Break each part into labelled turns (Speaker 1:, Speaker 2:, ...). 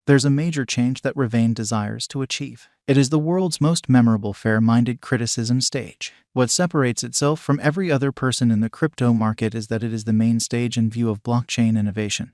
Speaker 1: there's a major change that Revain desires to achieve. It is the world's most memorable fair-minded criticism stage. What separates itself from every other person in the crypto market is that it is the main stage in view of blockchain innovation,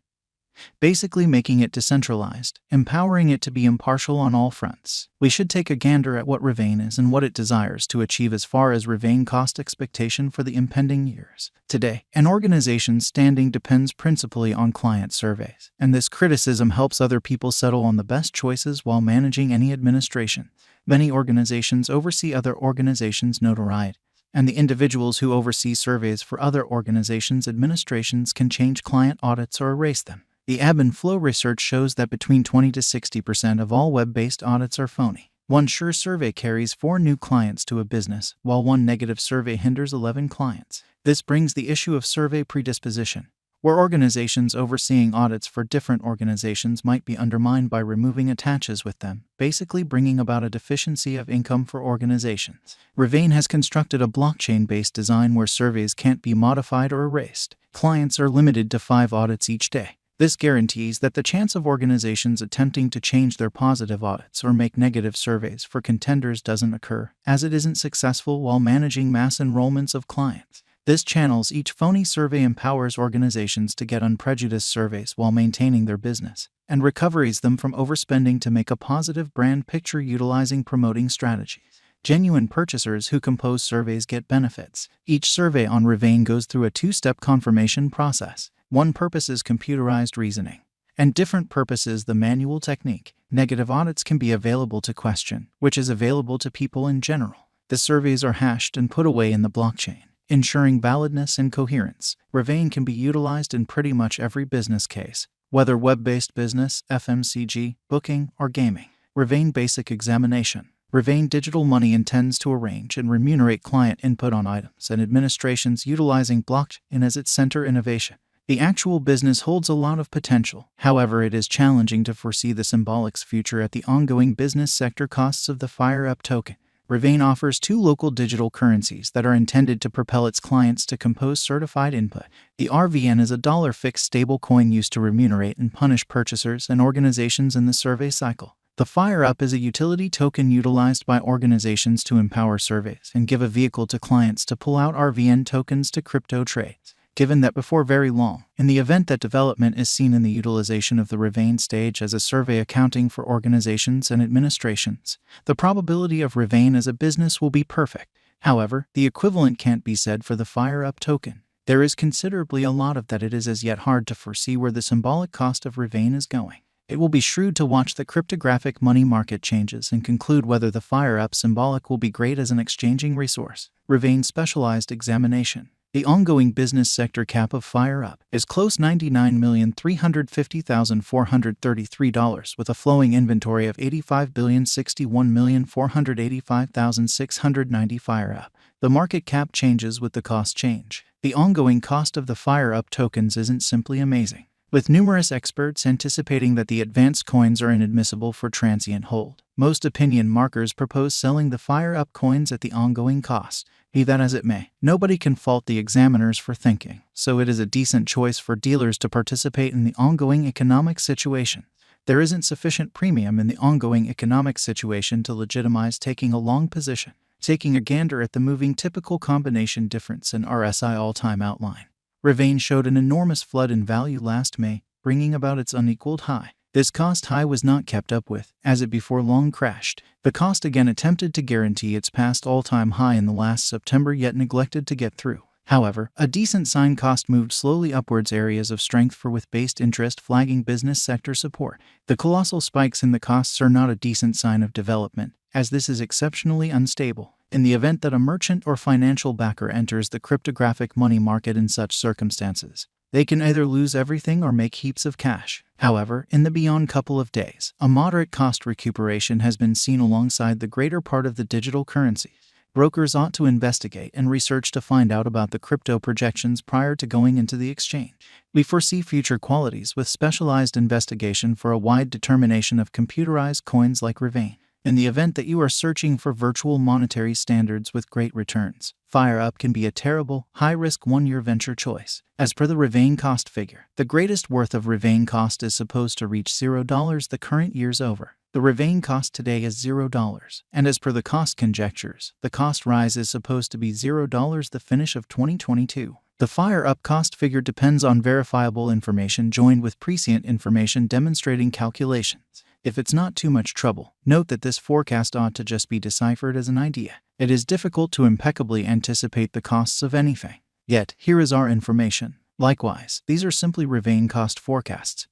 Speaker 1: basically making it decentralized, empowering it to be impartial on all fronts. We should take a gander at what Revain is and what it desires to achieve as far as Revain cost expectation for the impending years. Today, an organization's standing depends principally on client surveys, and this criticism helps other people settle on the best choices while managing any administration. Many organizations oversee other organizations' notoriety, and the individuals who oversee surveys for other organizations' administrations can change client audits or erase them. The ebb and flow research shows that between 20 to 60% of all web-based audits are phony. One sure survey carries 4 new clients to a business, while one negative survey hinders 11 clients. This brings the issue of survey predisposition, where organizations overseeing audits for different organizations might be undermined by removing attaches with them, basically bringing about a deficiency of income for organizations. Revain has constructed a blockchain-based design where surveys can't be modified or erased. Clients are limited to 5 audits each day. This guarantees that the chance of organizations attempting to change their positive audits or make negative surveys for contenders doesn't occur, as it isn't successful while managing mass enrollments of clients. This channels each phony survey, empowers organizations to get unprejudiced surveys while maintaining their business, and recoveries them from overspending to make a positive brand picture utilizing promoting strategies. Genuine purchasers who compose surveys get benefits. Each survey on Revain goes through a 2-step confirmation process. One purpose is computerized reasoning, and different purpose is the manual technique. Negative audits can be available to question, which is available to people in general. The surveys are hashed and put away in the blockchain, ensuring validness and coherence. Revain can be utilized in pretty much every business case, whether web-based business, FMCG, booking, or gaming. Revain Basic Examination. Revain Digital Money intends to arrange and remunerate client input on items and administrations utilizing blockchain as its center innovation. The actual business holds a lot of potential. However, it is challenging to foresee the symbolic future at the ongoing business sector costs of the FireUp token. Revain offers 2 local digital currencies that are intended to propel its clients to compose certified input. The RVN is a dollar fixed stable coin used to remunerate and punish purchasers and organizations in the survey cycle. The FireUp is a utility token utilized by organizations to empower surveys and give a vehicle to clients to pull out RVN tokens to crypto trades. Given that before very long, in the event that development is seen in the utilization of the Revain stage as a survey accounting for organizations and administrations, the probability of Revain as a business will be perfect. However, the equivalent can't be said for the FireUp token. There is considerably a lot of that. It is as yet hard to foresee where the symbolic cost of Revain is going. It will be shrewd to watch the cryptographic money market changes and conclude whether the FireUp symbolic will be great as an exchanging resource. Revain Specialized Examination. The ongoing business sector cap of FireUp is close $99,350,433 with a flowing inventory of $85,061,485,690 FireUp. The market cap changes with the cost change. The ongoing cost of the FireUp tokens isn't simply amazing, with numerous experts anticipating that the advanced coins are inadmissible for transient hold. Most opinion markers propose selling the FireUp coins at the ongoing cost. Be that as it may, nobody can fault the examiners for thinking, so it is a decent choice for dealers to participate in the ongoing economic situation. There isn't sufficient premium in the ongoing economic situation to legitimize taking a long position. Taking a gander at the moving typical combination difference in RSI all-time outline, Revain showed an enormous flood in value last May, bringing about its unequaled high. This cost high was not kept up with, as it before long crashed. The cost again attempted to guarantee its past all-time high in the last September, yet neglected to get through. However, a decent sign. Cost moved slowly upwards, areas of strength for with-based interest flagging business sector support. The colossal spikes in the costs are not a decent sign of development, as this is exceptionally unstable. In the event that a merchant or financial backer enters the cryptographic money market in such circumstances, they can either lose everything or make heaps of cash. However, in the beyond couple of days, a moderate cost recuperation has been seen alongside the greater part of the digital currencies. Brokers ought to investigate and research to find out about the crypto projections prior to going into the exchange. We foresee future qualities with specialized investigation for a wide determination of computerized coins like Revain. In the event that you are searching for virtual monetary standards with great returns, FireUp can be a terrible, high-risk one-year venture choice. As per the Revain cost figure, the greatest worth of Revain cost is supposed to reach $0 the current year's over. The Revain cost today is $0, and as per the cost conjectures, the cost rise is supposed to be $0 the finish of 2022. The FireUp cost figure depends on verifiable information joined with prescient information demonstrating calculations. If it's not too much trouble, note that this forecast ought to just be deciphered as an idea. It is difficult to impeccably anticipate the costs of anything. Yet, here is our information. Likewise, these are simply Revain cost forecasts,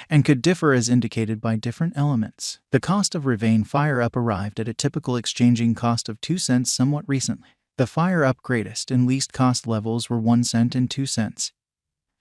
Speaker 1: and could differ as indicated by different elements. The cost of Revain FireUp arrived at a typical exchanging cost of 2 cents somewhat recently. The FireUp greatest and least cost levels were 1 cent and 2 cents.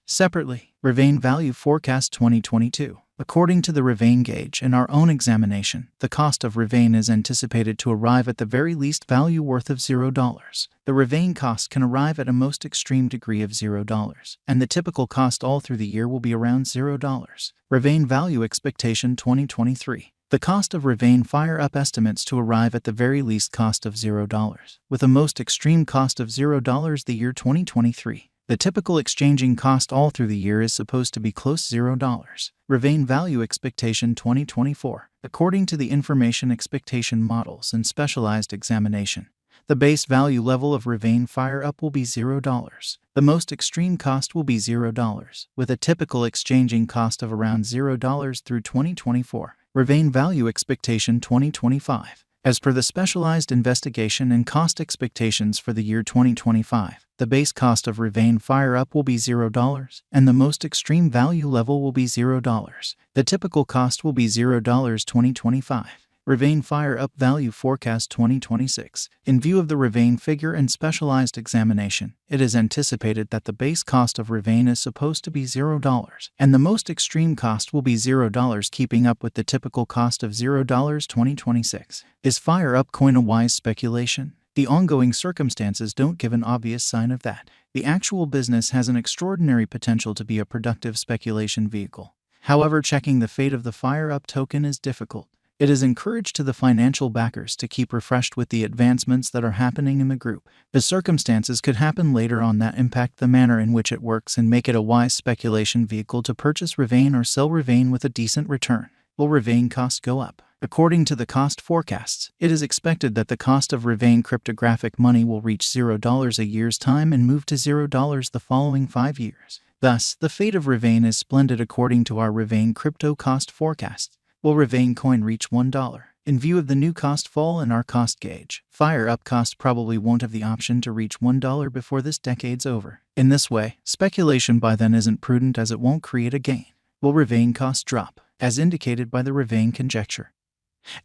Speaker 1: Separately, Revain Value Forecast 2022. According to the Revain gauge and our own examination, the cost of Revain is anticipated to arrive at the very least value worth of $0. The Revain cost can arrive at a most extreme degree of $0, and the typical cost all through the year will be around $0. Revain Value Expectation 2023. The cost of Revain FireUp estimates to arrive at the very least cost of $0, with a most extreme cost of $0 the year 2023. The typical exchanging cost all through the year is supposed to be close to $0. Revain Value Expectation 2024. According to the information expectation models and specialized examination, the base value level of Revain FireUp will be $0. The most extreme cost will be $0, with a typical exchanging cost of around $0 through 2024. Revain Value Expectation 2025. As per the specialized investigation and cost expectations for the year 2025, the base cost of Revain FireUp will be $0, and the most extreme value level will be $0. The typical cost will be $0 2025. Revain FireUp Value Forecast 2026. In view of the Revain figure and specialized examination, it is anticipated that the base cost of Revain is supposed to be $0, and the most extreme cost will be $0, keeping up with the typical cost of $0 2026. Is FireUp coin a wise speculation? The ongoing circumstances don't give an obvious sign of that. The actual business has an extraordinary potential to be a productive speculation vehicle. However, checking the fate of the FireUp token is difficult. It is encouraged to the financial backers to keep refreshed with the advancements that are happening in the group. The circumstances could happen later on that impact the manner in which it works and make it a wise speculation vehicle to purchase Revain or sell Revain with a decent return. Will Revain cost go up? According to the cost forecasts, it is expected that the cost of Revain cryptographic money will reach $0 a year's time and move to $0 the following 5 years. Thus, the fate of Revain is splendid according to our Revain crypto cost forecasts. Will Revain coin reach $1? In view of the new cost fall in our cost gauge, FireUp cost probably won't have the option to reach $1 before this decade's over. In this way, speculation by then isn't prudent as it won't create a gain. Will Revain cost drop, as indicated by the Revain conjecture,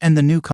Speaker 1: and the new